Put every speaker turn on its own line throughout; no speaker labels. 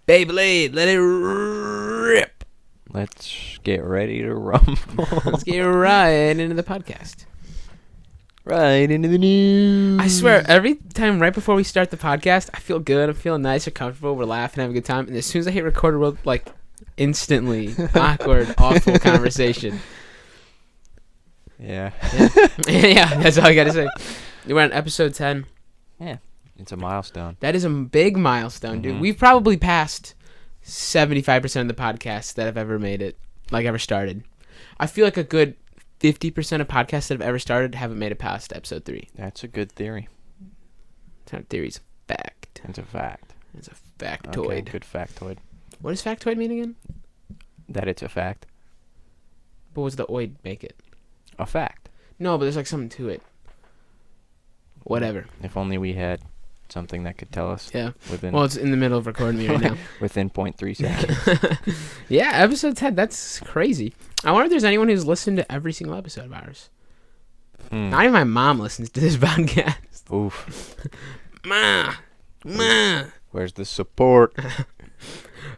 Beyblade, let it rip.
Let's get ready to rumble.
Let's get right into the podcast.
Right into the news.
I swear, every time right before we start the podcast, I feel good. I'm feeling nice or comfortable. We're laughing, having a good time. And as soon as I hit record, we're like instantly awkward, awful conversation.
Yeah.
Yeah, that's all I got to say. We're on episode 10.
Yeah. It's a milestone.
That is a big milestone, dude.
Mhm.
We've probably passed 75% of the podcasts that have ever made it, like ever started. I feel like a good 50% of podcasts that have ever started haven't made it past episode 3.
That's a good theory.
It's not a theory, it's a fact.
It's a fact.
It's a factoid.
Okay, good factoid.
What does factoid mean again?
That it's a fact.
But what's the oid make it?
A fact.
No, but there's like something to it. Whatever.
If only we had something that could tell us.
Yeah.
Within
Well, it's in the middle of recording me right now.
within 0.3 seconds.
Yeah, episode 10. That's crazy. I wonder if there's anyone who's listened to every single episode of ours. Not even my mom listens to this podcast.
Oof.
Ma.
Where's the support?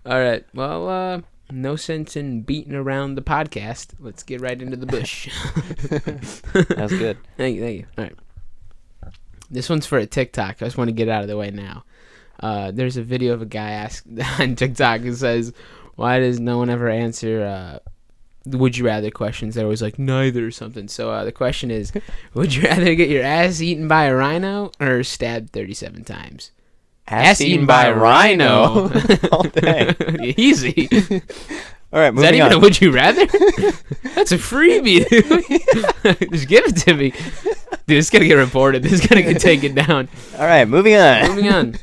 All right. Well, no sense in beating around the podcast. Let's get right into the bush.
That's good.
Thank you. All right. This one's for a TikTok. I just want to get it out of the way now. There's a video of a guy on TikTok who says, why does no one ever answer would you rather questions? They're always like, neither or something. So the question is, would you rather get your ass eaten by a rhino or stabbed 37 times?
Ass eaten by a rhino. All day.
Easy.
All right,
Is that
moving
even
on.
a would you rather? That's a freebie, dude. Just give it to me. Dude, it's going to get reported. This is going to get taken down.
All right, moving on.
Moving on.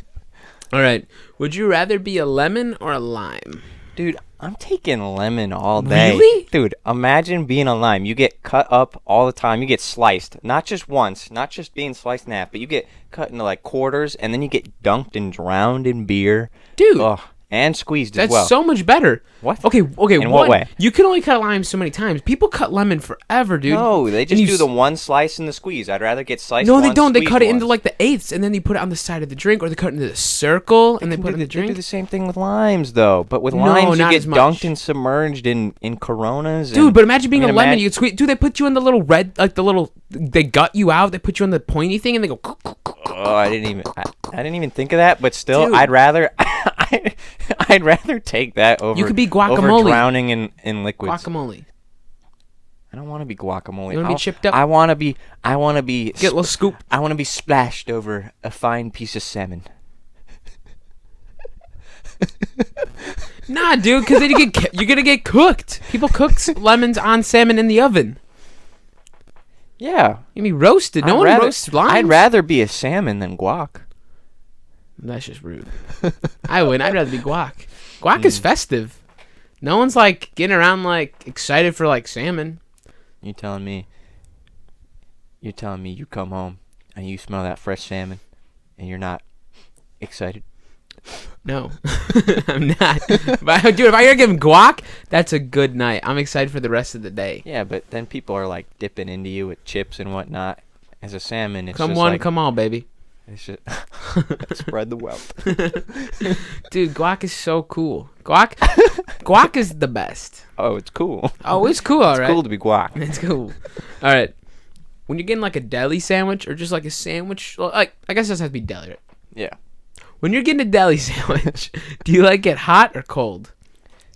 All right. Would you rather be a lemon or a lime?
Dude, I'm taking lemon all day.
Really?
Dude, imagine being a lime. You get cut up all the time. You get sliced. Not just once. Not just being sliced in half, but you get cut into like quarters, and then you get dunked and drowned in beer.
Dude.
Ugh, and squeezed
That's
as well.
so much better.
What?
Okay.
In what way?
You can only cut lime so many times. People cut lemon forever, dude.
No, they
And
just
you
do the one slice and the squeeze. I'd rather get sliced
No,
once,
they don't. They
squeezed
cut it into
once.
like the eighths, and then they put it on the side of the drink, or they cut it into the circle, and they put it in the
They do
drink.
the same thing with limes, though. But with
No,
limes, you
not
get
as much.
dunked and submerged in Coronas.
Dude,
and,
but imagine being
I mean,
a lemon. You squeeze. Dude, they put you in the little red, like the little. They gut you out. They put you on the pointy thing, and they go.
Oh, I didn't even think of that. But still,
Dude.
I'd rather take that over.
You could be
over
guacamole.
drowning in liquids.
Guacamole.
I don't want to be guacamole.
You wanna be chipped up?
I want to be.
Get a little scoop.
I want to be splashed over a fine piece of salmon.
Nah, dude, because you're gonna get cooked. People cook lemons on salmon in the oven.
Yeah.
You mean roasted? No one roasts limes.
I'd rather be a salmon than guac.
That's just rude. I wouldn't. I'd rather be guac. Guac is festive. No one's like getting around like excited for like salmon.
You're telling me you come home and you smell that fresh salmon and you're not excited?
No, I'm not. But dude, if I hear give guac, that's a good night. I'm excited for the rest of the day.
Yeah, but then people are like dipping into you with chips and whatnot. As a salmon, it's
Come
just
one,
like,
come all, baby.
it's just spread the wealth.
Dude, guac is so cool. Guac is the best.
Oh, it's cool.
Oh, it's cool, all
It's
right.
cool to be guac.
It's cool. All right. When you're getting like a deli sandwich or just like a sandwich, like I guess this has to be deli, right?
Yeah.
When you're getting a deli sandwich, do you like it hot or cold?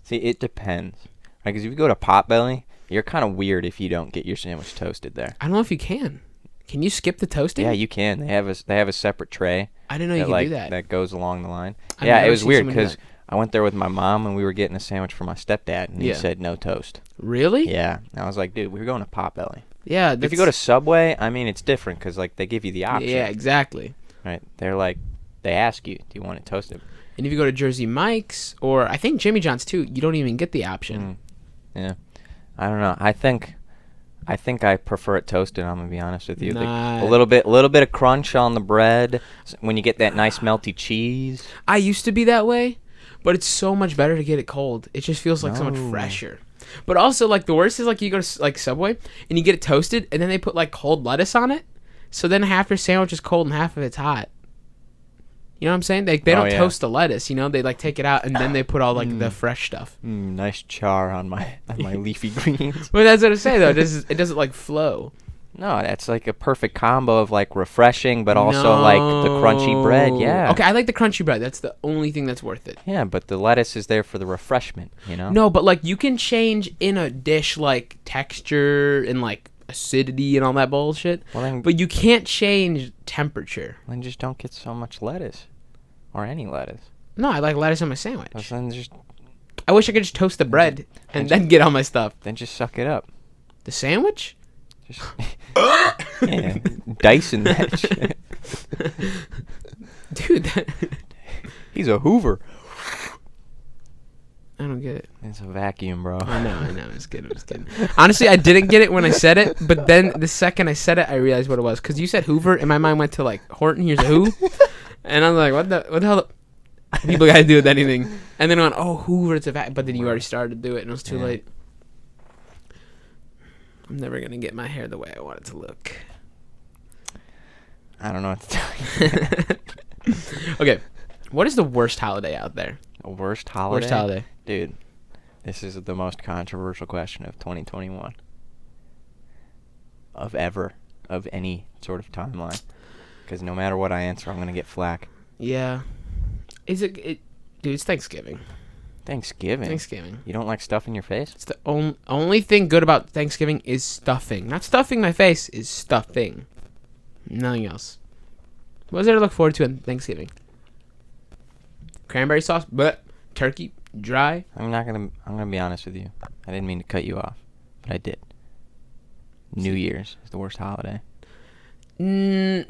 See, it depends. Because if you go to Potbelly, you're kind of weird if you don't get your sandwich toasted there.
I don't know if you can. Can you skip the toasting?
Yeah, you can. They have a separate tray.
I didn't know you
that,
could do that.
That goes along the line.
I've
Yeah,
never
it was
seen
weird
someone do
because
that.
I went there with my mom and we were getting a sandwich for my stepdad and he
Yeah.
said no toast.
Really?
Yeah, and I was like, dude, we're going to Potbelly.
Yeah.
If you go to Subway, I mean, it's different because like they give you the option.
Yeah, exactly.
Right? They're like, they ask you, do you want it toasted?
And if you go to Jersey Mike's or I think Jimmy John's too, you don't even get the option.
Yeah. I don't know. I think I prefer it toasted. I'm gonna be honest with you.
Nah.
A little bit of crunch on the bread when you get that nice melty cheese.
I used to be that way, but it's so much better to get it cold. It just feels like so much
No.
fresher. But also, like the worst is like you go to like Subway and you get it toasted, and then they put like cold lettuce on it. So then half your sandwich is cold and half of it's hot. You know what I'm saying? They don't
yeah.
toast the lettuce. You know, they like take it out and then they put all like the fresh stuff.
Nice char on my leafy greens.
Well, that's what I say though. It doesn't like flow.
No, that's like a perfect combo of like refreshing, but also like the crunchy bread. Yeah.
Okay, I like the crunchy bread. That's the only thing that's worth it.
Yeah, but the lettuce is there for the refreshment, you know?
No, but like you can change in a dish like texture and like acidity and all that bullshit.
Well, then,
But you can't change temperature.
then just don't get so much lettuce. Or any lettuce.
No, I like lettuce on my sandwich.
Then just
I wish I could just toast the bread and then get all my stuff.
suck it up.
The sandwich?
Just yeah, dicing that shit.
Dude,
He's a Hoover.
I don't get it.
It's a vacuum, bro.
I know. I'm just kidding. Honestly, I didn't get it when I said it, but then the second I said it, I realized what it was. Because you said Hoover, and my mind went to like Horton, here's a who. And I was like, what the hell? People got to do with anything. And then I went, oh, Hoover, it's a vacuum. But then you already started to do it, and it was too late. I'm never going to get my hair the way I want it to look.
I don't know what to tell you.
Okay. What is the worst holiday out there?
The worst holiday?
Worst holiday.
Dude, this is the most controversial question of 2021. Of any sort of timeline. Because no matter what I answer, I'm going to get flack.
Yeah. Dude, it's Thanksgiving.
Thanksgiving? You don't like stuff in your face?
It's the only thing good about Thanksgiving is stuffing. Not stuffing my face, is stuffing. Nothing else. What is there to look forward to on Thanksgiving? Cranberry sauce, but turkey, dry.
I'm gonna be honest with you. I didn't mean to cut you off, but I did. New Year's is the worst holiday.
New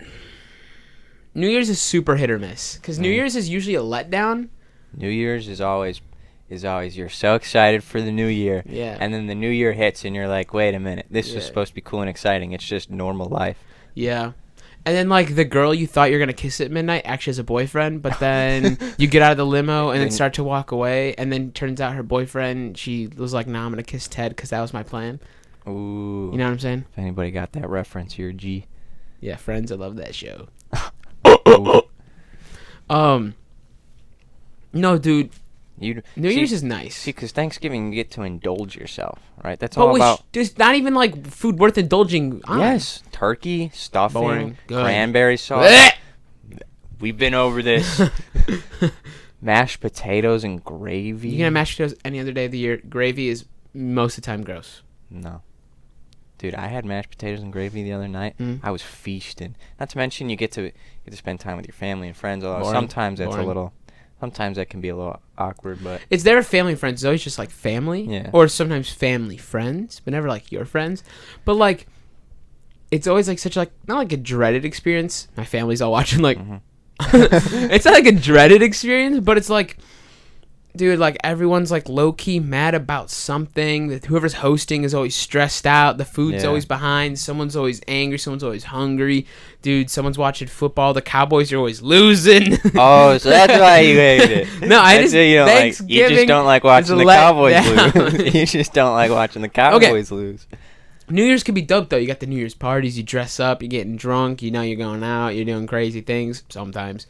Year's is super hit or miss because New Year's is usually a letdown.
New Year's is always you're so excited for the new year.
Yeah.
And then the new year hits and you're like, wait a minute, this was supposed to be cool and exciting. It's just normal life.
Yeah. And then, like, the girl you thought you were going to kiss at midnight actually has a boyfriend, but then you get out of the limo and then start to walk away, and then turns out her boyfriend, she was like, nah, I'm going to kiss Ted because that was my plan.
Ooh.
You know what I'm saying?
If anybody got that reference, you're a G.
Yeah, Friends, I love that show.
Ooh.
No, dude.
New
Year's is nice.
See, because Thanksgiving, you get to indulge yourself, right? That's all about...
There's not even, like, food worth indulging on.
Yes. Turkey, stuffing,
Boring. Good.
Cranberry sauce.
Blech!
We've been over this. Mashed potatoes and gravy.
You can have mashed potatoes any other day of the year. Gravy is most of the time gross.
No. Dude, I had mashed potatoes and gravy the other night. I was feasting. Not to mention, you get to spend time with your family and friends. Although sometimes that's sometimes that can be a little awkward, but
it's never family and friends. It's always just like family, or sometimes family friends, but never like your friends. But like, it's always like such like not like a dreaded experience. My family's all watching like, it's not like a dreaded experience, but it's like, dude, like everyone's like low key mad about something. That whoever's hosting is always stressed out. The food's always behind. Someone's always angry. Someone's always hungry. Dude, someone's watching football. The Cowboys are always losing.
Oh, so that's why you hate it.
No, I just
you just don't like watching the Cowboys lose. You just don't like watching the Cowboys lose.
New Year's can be dope though. You got the New Year's parties. You dress up. You're getting drunk. You know you're going out. You're doing crazy things. Sometimes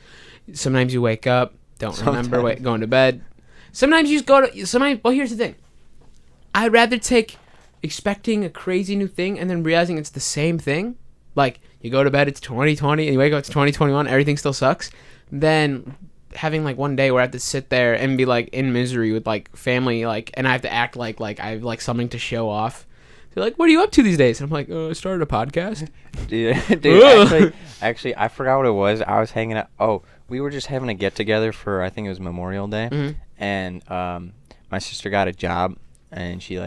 you wake up, don't remember going to bed. Sometimes you just go to... Well, here's the thing. I'd rather take expecting a crazy new thing and then realizing it's the same thing. Like, you go to bed, it's 2020, and you wake up, it's 2021, everything still sucks. Than having, like, one day where I have to sit there and be, like, in misery with, like, family, like, and I have to act like I have, like, something to show off. They're like, what are you up to these days? And I'm like, I started a podcast.
Dude, actually, I forgot what it was. I was hanging out. Oh, we were just having a get-together for, I think it was Memorial Day.
Mm-hmm.
And my sister got a job, and she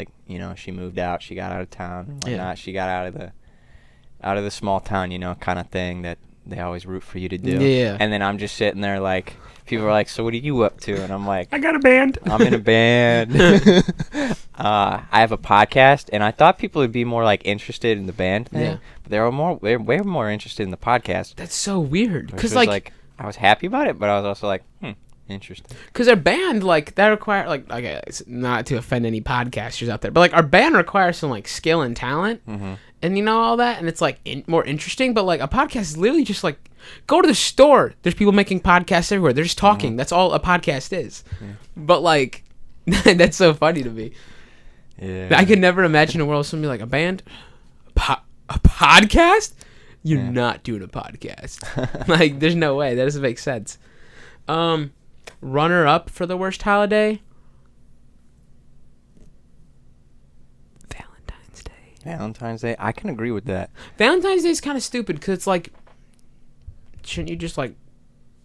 she moved out. She got out of town and whatnot. Yeah. She got out of the small town, kind of thing that they always root for you to do.
Yeah.
And then I'm just sitting there like, people are like, so what are you up to? And I'm like,
I got a band.
I'm in a band. I have a podcast, and I thought people would be more like interested in the band thing. Yeah. But they're way more interested in the podcast.
That's so weird.
Because like I was happy about it, but I was also like, Interesting.
Because our band, like, that require, like, okay, it's not to offend any podcasters out there, but, like, our band requires some, like, skill and talent, and, you know, all that, and it's, like, more interesting, but, like, a podcast is literally just, like, go to the store. There's people making podcasts everywhere. They're just talking. That's all a podcast is. Yeah. But, like, that's so funny to me.
Yeah.
I could never imagine a world where somebody like, a band? A podcast? You're not doing a podcast. Like, there's no way. That doesn't make sense. Runner up for the worst holiday? Valentine's Day.
Valentine's Day? I can agree with that.
Valentine's Day is kind of stupid because it's like, shouldn't you just, like,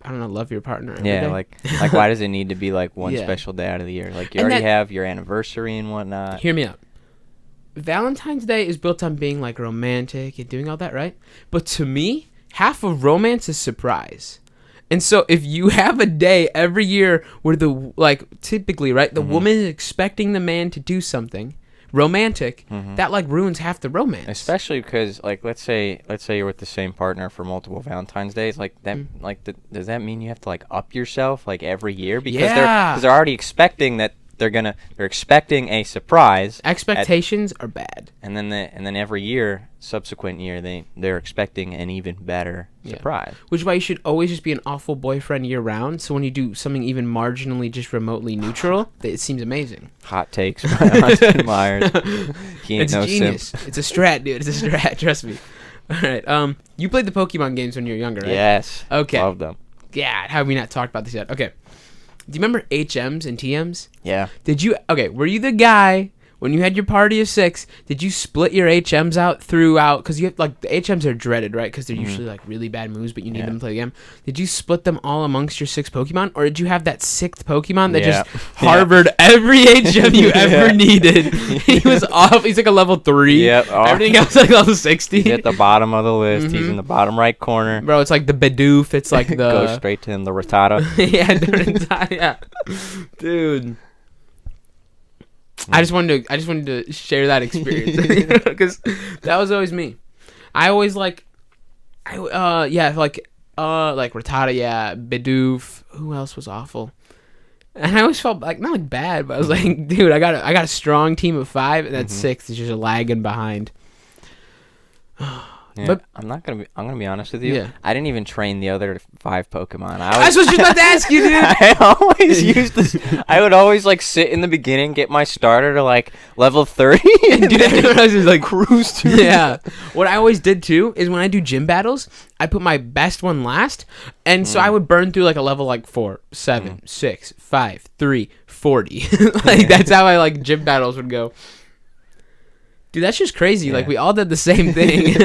I don't know, love your partner every day?
like why does it need to be like one special day out of the year? Like, you already have your anniversary and whatnot.
Hear me out. Valentine's Day is built on being, like, romantic and doing all that, right? But to me, half of romance is surprise. And so if you have a day every year where typically, right, the woman is expecting the man to do something romantic, that, like, ruins half the romance.
Especially because, like, let's say you're with the same partner for multiple Valentine's days. Like that, does that mean you have to, like, up yourself, like, every year? Because they're already expecting that they're expecting a surprise.
Expectations are bad.
And then every year, subsequent year, they're expecting an even better surprise.
Which is why you should always just be an awful boyfriend year round. So when you do something even marginally just remotely neutral, it seems amazing.
Hot takes by Austin Myers. He ain't no
genius.
simp.
It's a strat, dude. It's a strat. Trust me. All right. You played the Pokemon games when you were younger, right?
Yes.
Okay.
Love them.
Yeah. How have we not talked about this yet? Okay. Do you remember HMs and TMs?
Yeah.
Were you the guy, when you had your party of 6, did you split your HMs out throughout? Because you have, like, the HMs are dreaded, right? Because they're usually, like, really bad moves, but you need them to play the game. Did you split them all amongst your 6 Pokemon? Or did you have that 6th Pokemon that just harbored every HM you ever needed? He was off. He's like a level 3.
Yep.
Everything else like level 60.
He's at the bottom of the list. He's in the bottom right corner.
Bro, it's like the Bidoof. It's like the...
Go straight to him, the Rattata.
Yeah. Dude. I just wanted to share that experience because that was always me. I always like Rattata, Bidoof. Who else was awful? And I always felt like, not like bad, but I was like, dude, I got a strong team of 5, and that 6th is just lagging behind.
Yeah,
but
I'm gonna be honest with you.
Yeah.
I didn't even train the other 5 Pokemon.
I was just about to ask you, dude.
I always used this. I would always, like, sit in the beginning, get my starter to, like, level 30, and
I was just like
cruise to.
Yeah. What I always did too is when I do gym battles, I put my best one last, and so I would burn through, like, a level like 4, 7, 6, 5, 3, 40. Like, that's how I, like, gym battles would go. Dude, that's just crazy. Yeah. Like, we all did the same thing.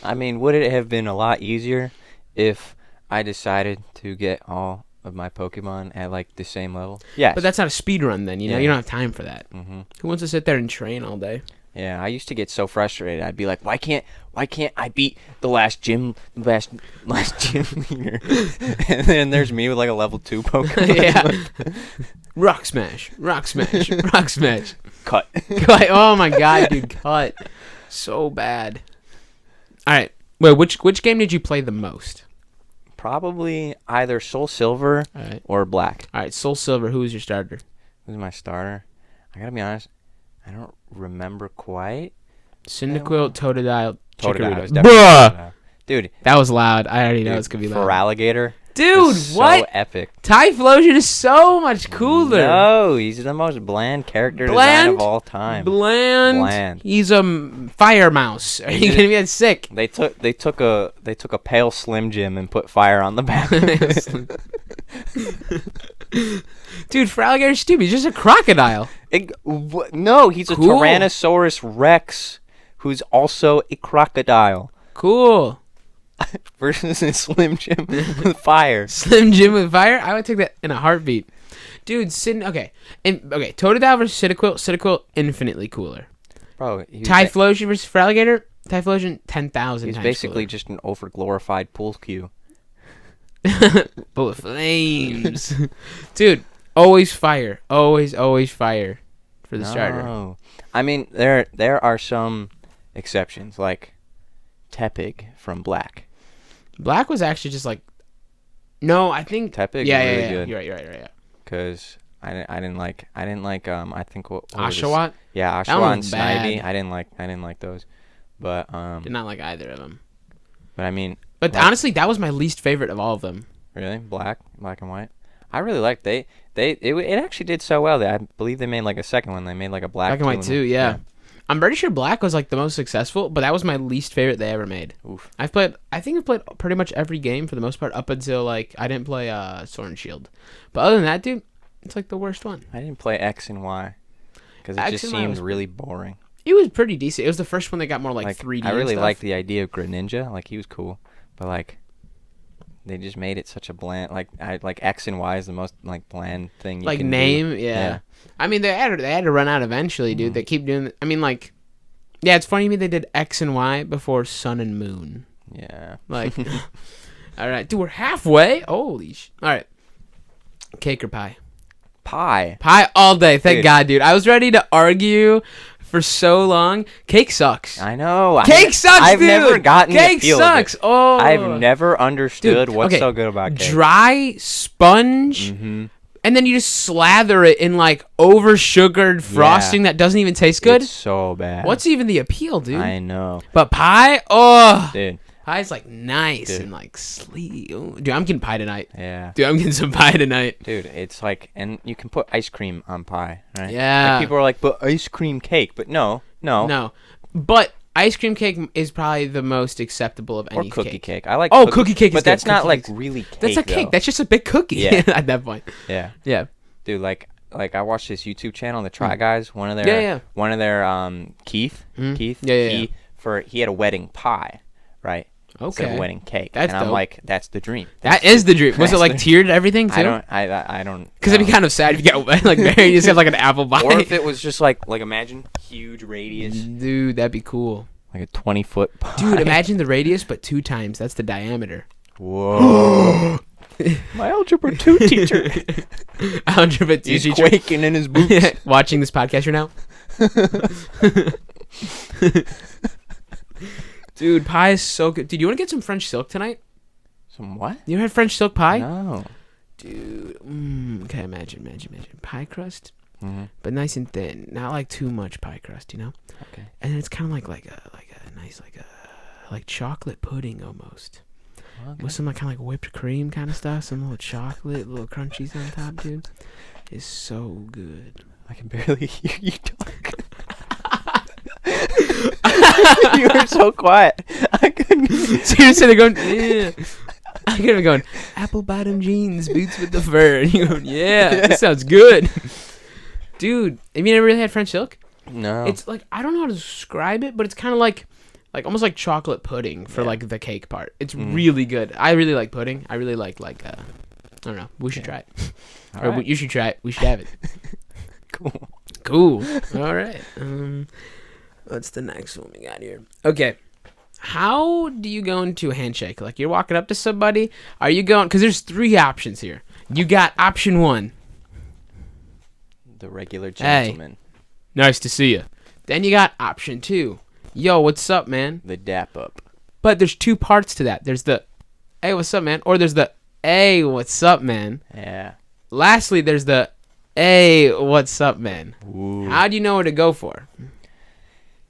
I mean, would it have been a lot easier if I decided to get all of my Pokemon at, like, the same level? Yes.
But that's not a speed run then, you know? You don't have time for that. Who wants to sit there and train all day?
Yeah, I used to get so frustrated. I'd be like, why can't I beat the last gym leader? And then there's me with, like, a level 2 Pokemon.
Yeah. Rock smash.
Cut.
Oh my god, dude, cut. So bad. All right. Wait, which game did you play the most?
Probably either Soul Silver or Black.
All right, Soul Silver. Who was your starter?
Who's my starter? I gotta be honest. I don't remember quite.
Cyndaquil, Totodile,
Chikorita.
Bruh!
Dude.
That was loud. I already know it's gonna be loud.
Feraligatr.
Dude, what?
So epic.
Typhlosion is so much cooler.
No, he's the most bland character design of all time.
Bland. He's a fire mouse. Are you gonna get sick?
They took a pale Slim Jim and put fire on the back.
Dude, Feraligatr's stupid. He's just a crocodile.
No, he's a Tyrannosaurus Rex who's also a crocodile.
Cool.
Versus a Slim Jim with fire.
Slim Jim with fire? I would take that in a heartbeat. Dude, Totodile versus Cyndaquil, infinitely cooler.
Bro,
Typhlosion versus Feraligatr, Typhlosion 10,000 times
He's basically
cooler.
Just an over-glorified pool cue.
Full of flames. Dude, always fire. Always fire for the starter.
I mean, there are some exceptions, like Tepig from Black.
Black was actually just, like, No, I think
Tepig.
Yeah,
really
yeah.
Good.
You're right. Yeah.
Because I didn't like I think what
Oshawott.
Yeah, Oshawott and Snivy. I didn't like those, but
did not like either of them.
But I mean,
but
like,
honestly, that was my least favorite of all of them.
Really, black and white. I really liked it actually did so well that I believe they made like a second one. They made like a black
and white too. Yeah. I'm pretty sure black was like the most successful, but that was my least favorite they ever made.
Oof.
I think I've played pretty much every game for the most part up until like I didn't play Sword and Shield. But other than that, dude, it's like the worst one.
I didn't play X and Y because it just seemed really boring.
It was pretty decent. It was the first one that got more like 3D.
I really liked the idea of Greninja. Like he was cool, but like they just made it such a bland. Like X and Y is the most like bland thing. You can
name,
do.
Yeah. I mean, they had to run out eventually, dude. They keep doing. I mean, like, yeah, it's funny to me they did X and Y before Sun and Moon.
Yeah.
Like, all right, dude, we're halfway. Holy All right, cake or pie?
Pie
all day. Thank God, dude. I was ready to argue for so long. Cake sucks.
I know.
Cake sucks,
I've
dude.
never gotten
cake
the feel
sucks.
Of it.
Oh,
I've never understood what's so good about cake.
Dry sponge, and then you just slather it in like over sugared frosting that doesn't even taste good.
It's so bad.
What's even the appeal, dude?
I know.
But pie, oh,
dude.
Pie's like nice and like sleek. Ooh, dude, I'm getting pie tonight.
Yeah.
Dude, I'm getting some pie tonight.
Dude, it's like, and you can put ice cream on pie, right?
Yeah.
Like people are like, but ice cream cake. But no.
But ice cream cake is probably the most acceptable of any
cake. Or cookie
cake.
cake. I like
cookie cake is
but
good.
that's not
cookie
like
cakes.
really cake,
That's a cake.
though.
That's just a big cookie at that point.
Yeah.
Yeah.
Dude, like I watched this YouTube channel, the Try Guys, one of their Keith. Keith.
Yeah.
He had a wedding pie, right?
Okay.
Instead of a wedding cake.
That's
I'm
dope.
like, that's the dream.
That is the dream. Was it like tiered everything too?
I don't.
Because it'd be kind of sad if you got like married, you just have like an apple pie.
Or if it was just like imagine huge radius.
Dude, that'd be cool.
Like a 20-foot pie.
Dude, imagine the radius, but 2 times. That's the diameter.
Whoa. My Algebra 2 teacher.
Algebra 2
He's
teacher.
quaking in his boots.
Watching this podcast right now. Dude, pie is so good. Dude, you want to get some French silk tonight?
Some what?
You ever had French silk pie?
No.
Dude, okay, imagine. Pie crust, but nice and thin. Not like too much pie crust, you know?
Okay.
And it's kind of like a nice, like chocolate pudding almost. Okay. With some like kind of like whipped cream kind of stuff. Some little chocolate, little crunchies on top, dude. It's so good.
I can barely hear you talk. You were so quiet. I couldn't.
Seriously, they're going, yeah. I could have been going, apple bottom jeans, boots with the fur. And you're going, yeah, this sounds good. Dude, have you never really had French silk?
No.
It's like, I don't know how to describe it, but it's kind of like almost like chocolate pudding for like the cake part. It's really good. I really like pudding. I really like I don't know. We should try it. Right. You should try it. We should have it. Cool. All right. What's the next one we got here? Okay. How do you go into a handshake? Like you're walking up to somebody. Are you going? Because there's 3 options here. You got option 1.
The regular gentleman.
Hey, nice to see you. Then you got option 2. Yo, what's up, man?
The dap up.
But there's 2 parts to that. There's the, hey, what's up, man? Or there's the, hey, what's up, man?
Yeah.
Lastly, there's the, hey, what's up, man?
Ooh.
How do you know what to go for?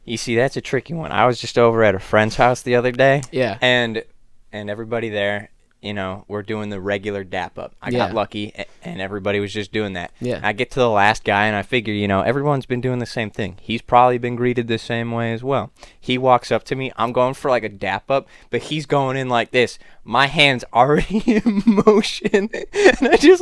You see, that's a tricky one. I was just over at a friend's house the other day.
Yeah.
And everybody there, we're doing the regular dap up. I got lucky, and everybody was just doing that.
Yeah.
I get to the last guy, and I figure, everyone's been doing the same thing. He's probably been greeted the same way as well. He walks up to me. I'm going for like a dap up, but he's going in like this. My hand's already in motion, and I just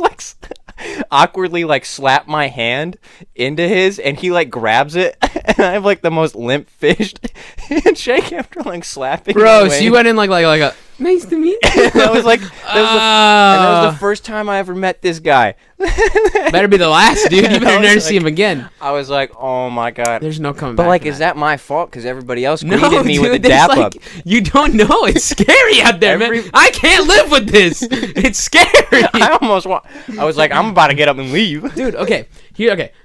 awkwardly slap my hand into his, and he grabs it, and I have the most limp fished handshake after slapping.
Bro, so you went in like a nice to meet you.
That was that was the first time I ever met this guy.
Better be the last, dude. You better never see him again.
I was like, oh my God.
There's no coming back.
But is that my fault? Because everybody else greeted me with a dap up.
You don't know. It's scary out there, man. I can't live with this. It's scary.
I was like, I'm about to get up and leave.
Dude, okay.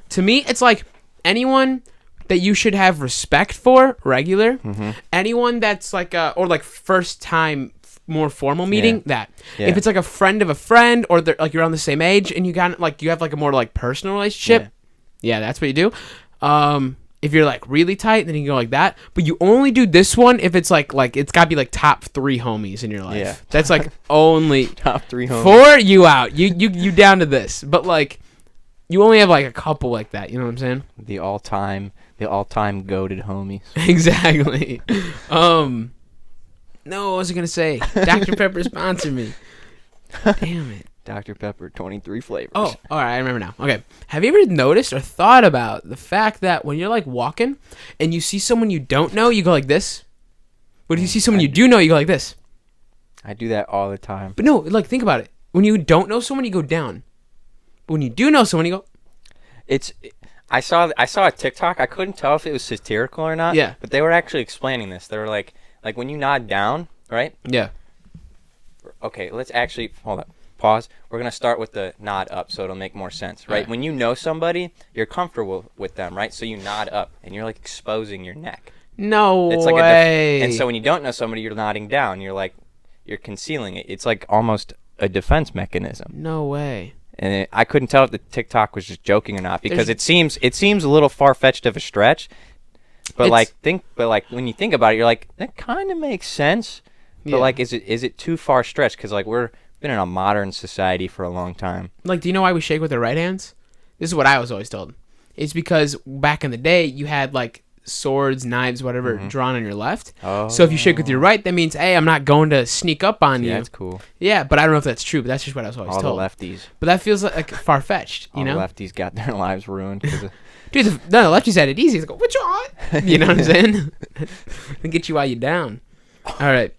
To me, it's like anyone that you should have respect for, regular. Mm-hmm. Anyone that's or first time more formal meeting, if it's like a friend of a friend, or like you're on the same age and you got like you have like a more like personal relationship, that's what you do. If you're like really tight, then you go like that. But you only do this one if it's like it's got to be like top 3 homies in your life.
Yeah.
That's like only
top 3 homies.
4 you out. You down to this. But like you only have like a couple like that. You know what I'm saying?
The all-time goated homies.
Exactly. No, what was I gonna say? Dr. Pepper sponsor me. Damn it.
Dr. Pepper, 23 flavors.
Oh, all right, I remember now. Okay. Have you ever noticed or thought about the fact that when you're like walking and you see someone you don't know, you go like this? But if you see someone you do know, you go like this?
I do that all the time.
But no, like think about it. When you don't know someone, you go down. But when you do know someone, you go.
I saw a TikTok. I couldn't tell if it was satirical or not.
Yeah.
But they were actually explaining this. They were like when you nod down, right?
Yeah.
Okay, let's actually hold up. Pause. We're going to start with the nod up so it'll make more sense, right? When you know somebody, you're comfortable with them, right? So you nod up and you're like exposing your neck.
No
it's
way.
And so when you don't know somebody, you're nodding down. You're concealing it. It's like almost a defense mechanism.
No way.
And I couldn't tell if the TikTok was just joking or not because it seems a little far-fetched of a stretch. But when you think about it, you're like, that kind of makes sense. But like, is it too far stretched? Because like we're been in a modern society for a long time.
Like, do you know why we shake with our right hands? This is what I was always told. It's because back in the day, you had like swords, knives, whatever, drawn on your left. Oh. So if you shake with your right, that means, hey, I'm not going to sneak up on you.
That's cool.
Yeah, but I don't know if that's true, but that's just what I was always told.
All the lefties.
But that feels like far-fetched, you know?
All the lefties got their lives ruined.
Dude, the lefties had it easy. They go, what you want? You know what I'm saying? They get you while you're down. All right.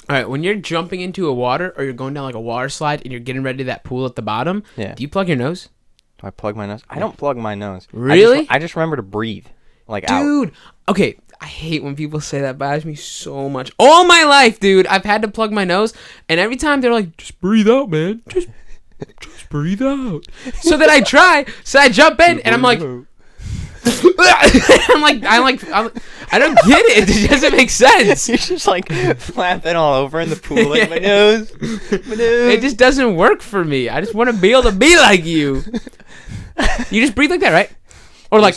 All right, when you're jumping into a water or you're going down like a water slide and you're getting ready to that pool at the bottom, do you plug your nose?
Do I plug my nose? I don't plug my nose.
Really?
I just remember to breathe.
Dude, okay, I hate when people say that. Bothers me so much. All my life, dude, I've had to plug my nose, and every time they're like, just breathe out, man. Just breathe out. So then I try, so I jump in, and I'm like... I don't get it. It doesn't make sense.
You're just like flapping all over in the pool like my nose.
It just doesn't work for me. I just want to be able to be like you. You just breathe like that, right? Or like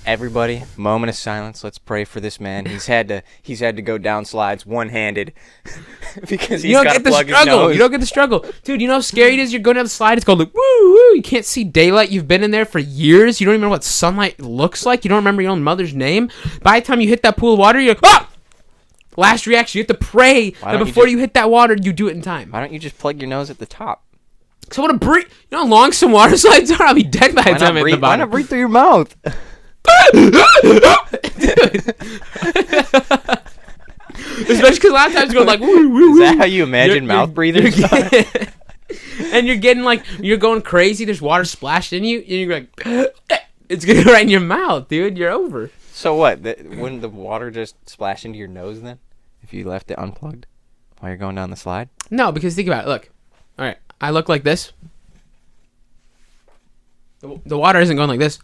everybody, moment of silence. Let's pray for this man. He's had to go down slides one-handed because he's got to plug his nose.
You don't get the struggle, dude. You know how scary it is. You're going down the slide. It's called like woo woo. You can't see daylight. You've been in there for years. You don't even know what sunlight looks like. You don't remember your own mother's name. By the time you hit that pool of water, you're like, ah! Last reaction. You have to pray that before you hit that water, you do it in time.
Why don't you just plug your nose at the top?
So I want to breathe. You know how long some water slides are? I'll be dead by the time I hit the bottom.
Why not breathe through your mouth?
Especially because a lot of times you go like, woo, woo, woo.
Is that how you imagine mouth breathers?
And you're getting like, you're going crazy. There's water splashed in you, and you're like, it's gonna go right in your mouth, dude. You're over.
So what? Wouldn't the water just splash into your nose then, if you left it unplugged while you're going down the slide?
No, because think about it. Look, all right, I look like this. The water isn't going like this.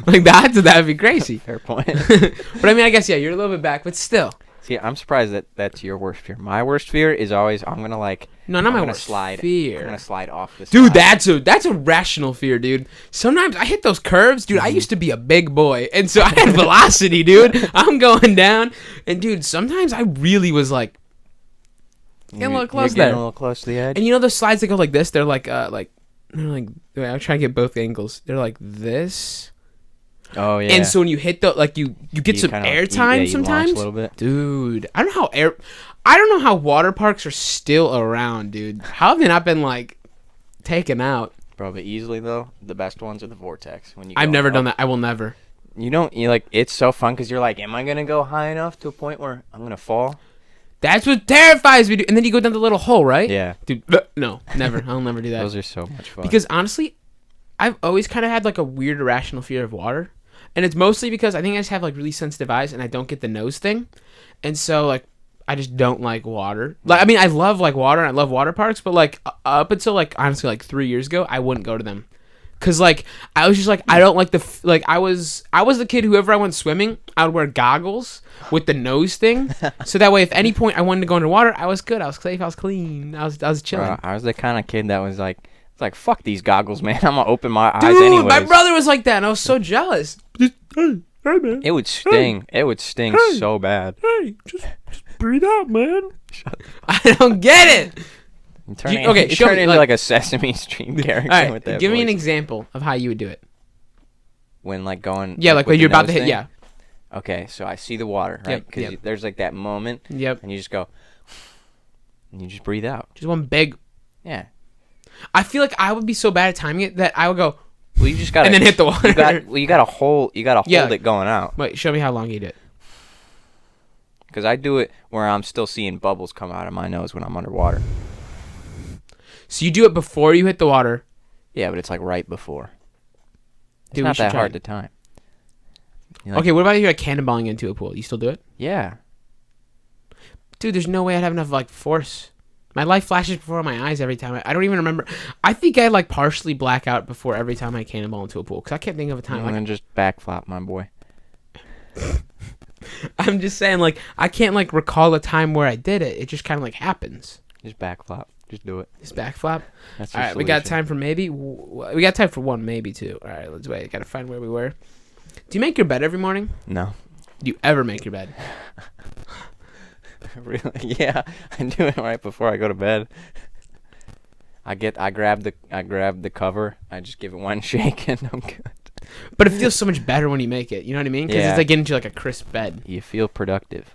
Like that'd be crazy.
Fair point.
But I mean, I guess you're a little bit back, but still.
See, I'm surprised that that's your worst fear. My worst fear is always I'm gonna
fear.
I'm gonna slide off this.
Dude, that's a rational fear, dude. Sometimes I hit those curves, dude. I used to be a big boy, and so I had velocity, dude. I'm going down, and dude, sometimes I really was like, getting a little close there.
A little close to the edge.
And you know those slides that go like this? They're like I'm trying to get both angles. They're like this.
Oh yeah.
And so when you hit the you get some air time sometimes.
A little bit.
Dude, I don't know how water parks are still around, dude. How have they not been like taken out?
Bro, but easily though, the best ones are the vortex.
I've never done that. I will never.
You it's so fun because you're like, am I gonna go high enough to a point where I'm gonna fall?
That's what terrifies me, dude. And then you go down the little hole, right?
Yeah.
Dude, no, never. I'll never do that.
Those are so much fun.
Because honestly, I've always kind of had like a weird irrational fear of water. And it's mostly because I think I just have like really sensitive eyes and I don't get the nose thing. And so like I just don't like water. Like I mean, I love like water and I love water parks, but like up until like honestly like 3 years ago, I wouldn't go to them. Cause like I was just like I don't like I was the kid whoever I went swimming I would wear goggles with the nose thing so that way if any point I wanted to go underwater I was good, I was safe, I was clean, I was chilling.
Bro, I was the kind of kid that was like it's like fuck these goggles, man. I'm gonna open my eyes
Dude,
anyways.
my brother was like that and I was so jealous. Hey man.
It would sting. It would sting so bad.
Hey, just breathe out, man. I don't get it.
You turn into like a Sesame Street character.
All right,
with that
give
voice.
me an example of how you would do it.
When like going.
Yeah, like when
with
you're
the
about to
nose
hit.
thing?
Yeah.
Okay, so I see the water, right? Because there's like that moment.
Yep.
And you just go. And you just breathe out.
Just one big.
Yeah.
I feel like I would be so bad at timing it that I would go.
Well, you just gotta.
And then hit the water.
You gotta hold it going out.
Wait, show me how long you do it.
Because I do it where I'm still seeing bubbles come out of my nose when I'm underwater.
So you do it before you hit the water.
Yeah, but it's like right before. It's
Dude,
not that hard to time.
Like, okay, what about if you're like cannonballing into a pool? You still do it?
Yeah.
Dude, there's no way I'd have enough like force. My life flashes before my eyes every time. I don't even remember. I think I like partially black out before every time I cannonball into a pool because I can't think of a time.
And then just backflop, my boy.
I'm just saying, like I can't like recall a time where I did it. It just kind of like happens.
Just backflop. Just do it.
Just backflop.
That's
all right.
solution.
We got time for maybe. We got time for one, maybe two. All right. Let's wait. Gotta find where we were. Do you make your bed every morning?
No.
Do you ever make your bed?
Really? Yeah, I do it right before I go to bed. I grab the cover. I just give it one shake and I'm good.
But it feels so much better when you make it. You know what I mean? Because
Yeah.
it's like getting into like a crisp bed.
You feel productive.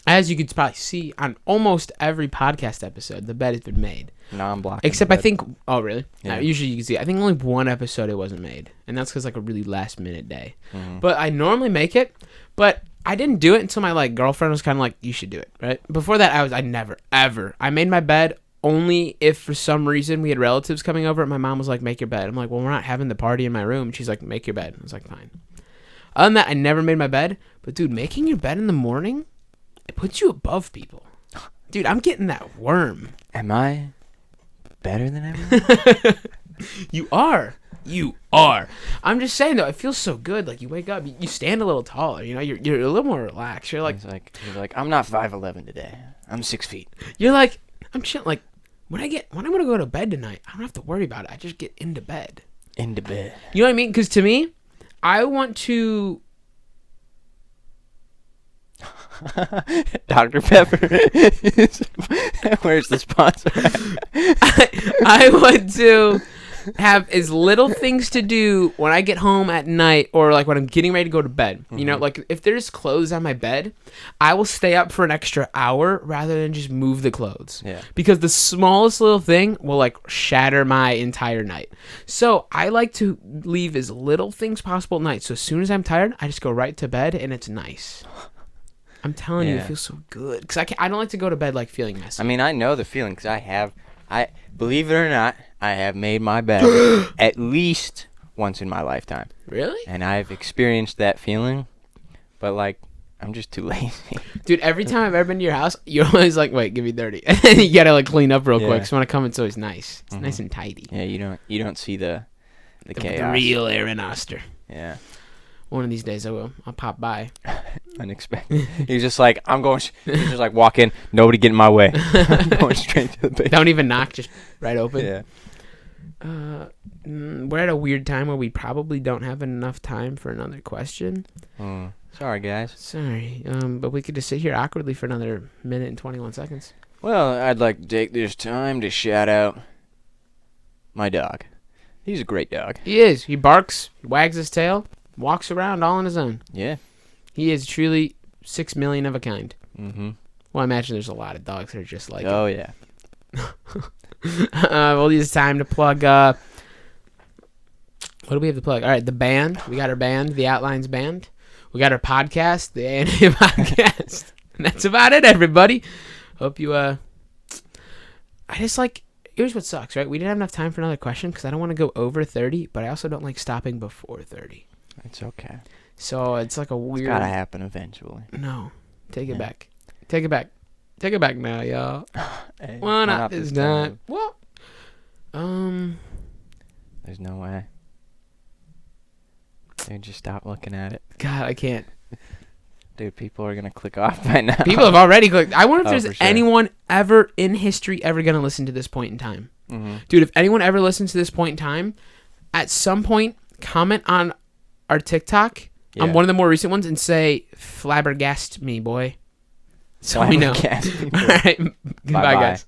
As you could probably see on almost every podcast episode, the bed has been made.
Non-blocking.
Except I think. Oh, really?
Yeah.
Usually you can see. I think only one episode it wasn't made, and that's because like a really last minute day.
Mm-hmm.
But I normally make it, but I didn't do it until my like girlfriend was kind of like, "You should do it." Right before that, I never ever. I made my bed only if for some reason we had relatives coming over. And my mom was like, "Make your bed." I'm like, "Well, we're not having the party in my room." She's like, "Make your bed." I was like, "Fine." Other than that, I never made my bed. But dude, making your bed in the morning, it puts you above people. Dude, I'm getting that worm.
Am I better than everyone?
You are. You are. I'm just saying though, it feels so good. Like you wake up, you stand a little taller. You know, you're a little more relaxed. You're like,
I'm not 5'11" today. I'm 6 feet.
You're like, I'm chilling. Like when I'm gonna go to bed tonight, I don't have to worry about it. I just get into bed.
Into bed.
You know what I mean? Because to me, I want to.
Dr. Pepper. Where's the sponsor?
I want to have as little things to do when I get home at night or like when I'm getting ready to go to bed. Mm-hmm. You know, like if there's clothes on my bed, I will stay up for an extra hour rather than just move the clothes.
Yeah.
Because the smallest little thing will like shatter my entire night. So I like to leave as little things possible at night. So as soon as I'm tired, I just go right to bed and it's nice. I'm telling you, it feels so good. Because I don't like to go to bed like feeling messy.
I mean, I know the feeling because I believe it or not, I have made my bed at least once in my lifetime.
Really?
And I've experienced that feeling, but like, I'm just too lazy.
Dude, every time I've ever been to your house, you're always like, wait, give me 30. And then you gotta like clean up real quick. So when I come, it's always nice. It's nice and tidy.
Yeah, you don't see the chaos.
The real Aaron Oster.
Yeah.
One of these days I will. I'll pop by.
Unexpected. He's just like, he's just like, walk in, nobody get in my way. I'm going straight to the basement.
Don't even knock, just right open.
Yeah.
We're at a weird time where we probably don't have enough time for another question.
Sorry, guys.
Sorry. But we could just sit here awkwardly for another minute and 21 seconds.
Well, I'd like to take this time to shout out my dog. He's a great dog.
He is. He barks, he wags his tail, walks around all on his own.
Yeah.
He is truly 6 million of a kind.
Mm-hmm.
Well, I imagine there's a lot of dogs that are just like
Oh,
it.
yeah.
Well, it's time to plug, what do we have to plug? All right, the band. We got our band, the Outlines Band. We got our podcast, the A&A Podcast. And that's about it, everybody. Hope you, I just like, here's what sucks, right? We didn't have enough time for another question because I don't want to go over 30, but I also don't like stopping before 30.
It's okay.
So it's like a weird...
It's gotta happen eventually.
No. Take it back. Take it back. Take it back now, y'all.
Hey,
Why not this time? Well,
there's no way. Dude, just stop looking at it.
God, I can't.
Dude, people are gonna click off by now.
People have already clicked. I wonder if there's
sure.
anyone ever in history ever gonna listen to this point in time.
Mm-hmm.
Dude, if anyone ever listens to this point in time, at some point, comment on our TikTok, on one of the more recent ones, and say, flabbergast me, boy. So we know. All right. Goodbye, guys.